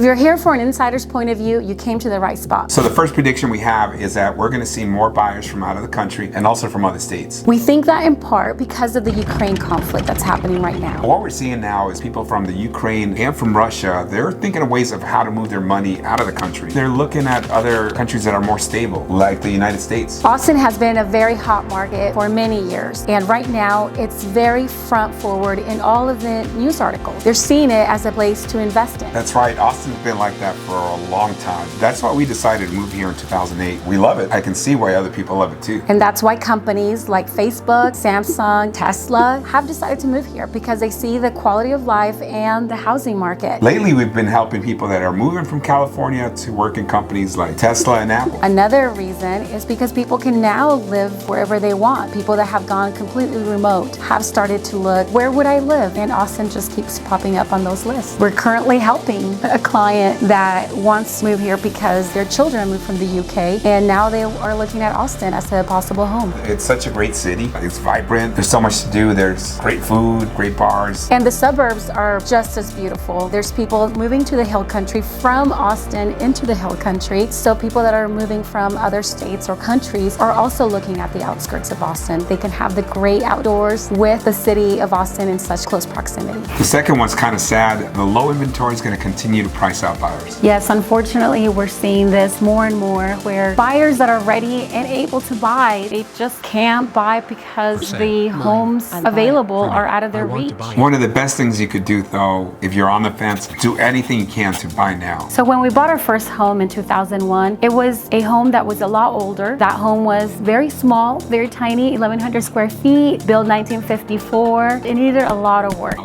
If you're here for an insider's point of view, you came to the right spot. So the first prediction we have is that we're going to see more buyers from out of the country and also from other states. We think that in part because of the Ukraine conflict that's happening right now. What we're seeing now is people from the Ukraine and from Russia, they're thinking of ways of how to move their money out of the country. They're looking at other countries that are more stable, like the United States. Austin has been a very hot market for many years, and right now it's very front forward in all of the news articles. They're seeing it as a place to invest in. That's right, Austin's been like that for a long time. That's why we decided to move here in 2008. We love it. I can see why other people love it too. And that's why companies like Facebook, Samsung, Tesla have decided to move here, because they see the quality of life and the housing market. Lately, we've been helping people that are moving from California to work in companies like Tesla and Apple. Another reason is because people can now live wherever they want. People that have gone completely remote have started to look, where would I live? And Austin just keeps popping up on those lists. We're currently helping a client that wants to move here because their children moved from the UK, and now they are looking at Austin as a possible home. It's such a great city. It's vibrant. There's so much to do. There's great food, great bars. And the suburbs are just as beautiful. There's people moving to the hill country from Austin into the hill country. So people that are moving from other states or countries are also looking at the outskirts of Austin. They can have the great outdoors with the city of Austin in such close proximity. The second one's kind of sad. The low inventory is going to continue to price out buyers. Yes, unfortunately, we're seeing this more and more, where buyers that are ready and able to buy, they just can't buy because the homes available are out of their reach. One of the best things you could do, though, if you're on the fence, do anything you can to buy now. So when we bought our first home in 2001, it was a home that was a lot older. That home was very small, very tiny, 1,100 square feet, built 1954. It needed a lot of work.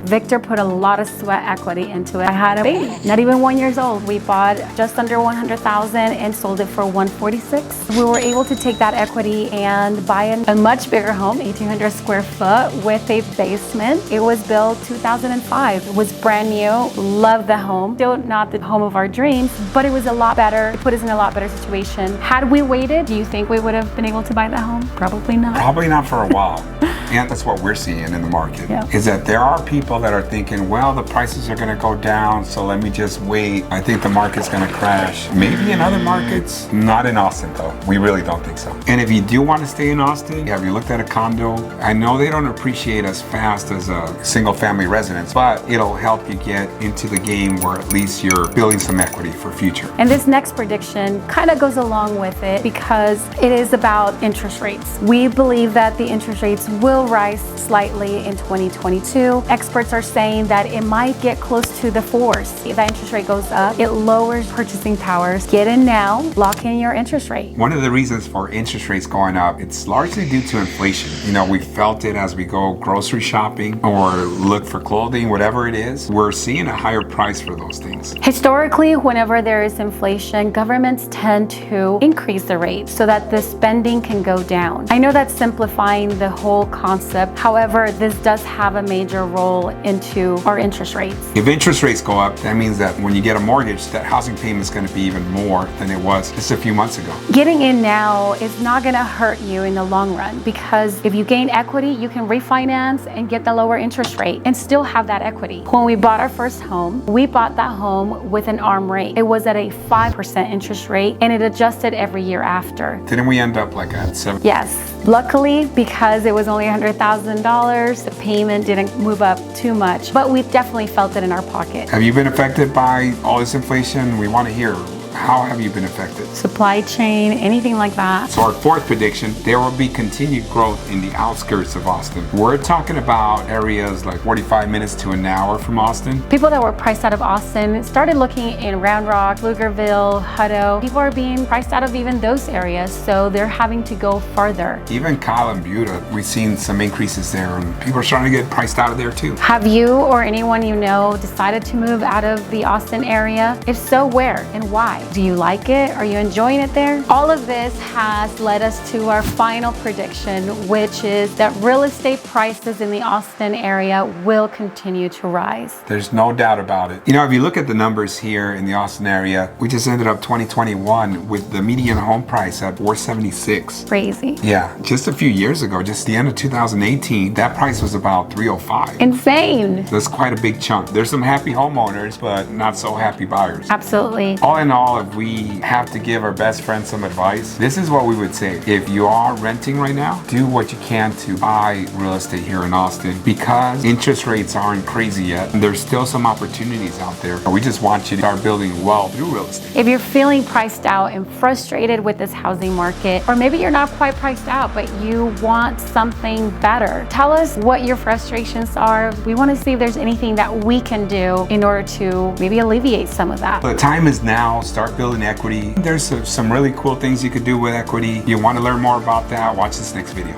Victor put a lot of sweat equity into it. I had a baby, not even 1 year old. We bought just under 100,000 and sold it for 146. We were able to take that equity and buy a much bigger home, 1,800 square foot with a basement. It was built 2005. It was brand new. Loved the home. Still not the home of our dreams, but it was a lot better. It put us in a lot better situation. Had we waited, do you think we would have been able to buy that home? Probably not. Probably not for a while. And that's what we're seeing in the market, is that there are people that are thinking, well, the prices are going to go down, so let me just wait. I think the market's going to crash. Maybe in other markets, not in Austin though. We really don't think so. And if you do want to stay in Austin, have you looked at a condo? I know they don't appreciate as fast as a single family residence, but it'll help you get into the game where at least you're building some equity for future. And this next prediction kind of goes along with it because it is about interest rates. We believe that the interest rates will rise slightly in 2022. Experts are saying that it might get close to the 4s. If that interest rate goes up, it lowers purchasing powers. Get in now, lock in your interest rate. One of the reasons for interest rates going up, it's largely due to inflation. You know, we felt it as we go grocery shopping or look for clothing, whatever it is. We're seeing a higher price for those things. Historically, whenever there is inflation, governments tend to increase the rate so that the spending can go down. I know that's simplifying the whole concept. However, this does have a major role into our interest rates. If interest rates go up, that means that when you get a mortgage, that housing payment is going to be even more than it was just a few months ago. Getting in now is not going to hurt you in the long run, because if you gain equity, you can refinance and get the lower interest rate and still have that equity. When we bought our first home, we bought that home with an ARM rate. It was at a 5% interest rate and it adjusted every year after. Didn't we end up like at 7? Yes. Luckily, because it was only $100,000, the payment didn't move up too much, but we definitely felt it in our pocket. Have you been affected by all this inflation? We want to hear. How have you been affected? Supply chain, anything like that. So our fourth prediction, there will be continued growth in the outskirts of Austin. We're talking about areas like 45 minutes to an hour from Austin. People that were priced out of Austin started looking in Round Rock, Pflugerville, Hutto. People are being priced out of even those areas, so they're having to go farther. Even Kyle and Buda, we've seen some increases there, and people are starting to get priced out of there too. Have you or anyone you know decided to move out of the Austin area? If so, where and why? buy. Do you like it? Are you enjoying it there? All of this has led us to our final prediction, which is that real estate prices in the Austin area will continue to rise. There's no doubt about it. You know, if you look at the numbers here in the Austin area, we just ended up 2021 with the median home price at $476. Crazy. Yeah, just a few years ago, just the end of 2018, that price was about $305. Insane. That's quite a big chunk. There's some happy homeowners, but not so happy buyers. Absolutely. All in all, if we have to give our best friend some advice, this is what we would say. If you are renting right now, do what you can to buy real estate here in Austin, because interest rates aren't crazy yet. There's still some opportunities out there. We just want you to start building wealth through real estate. If you're feeling priced out and frustrated with this housing market, or maybe you're not quite priced out, but you want something better, tell us what your frustrations are. We want to see if there's anything that we can do in order to maybe alleviate some of that. The time is now. Start building equity. There's some really cool things you could do with equity. You want to learn more about that? Watch this next video.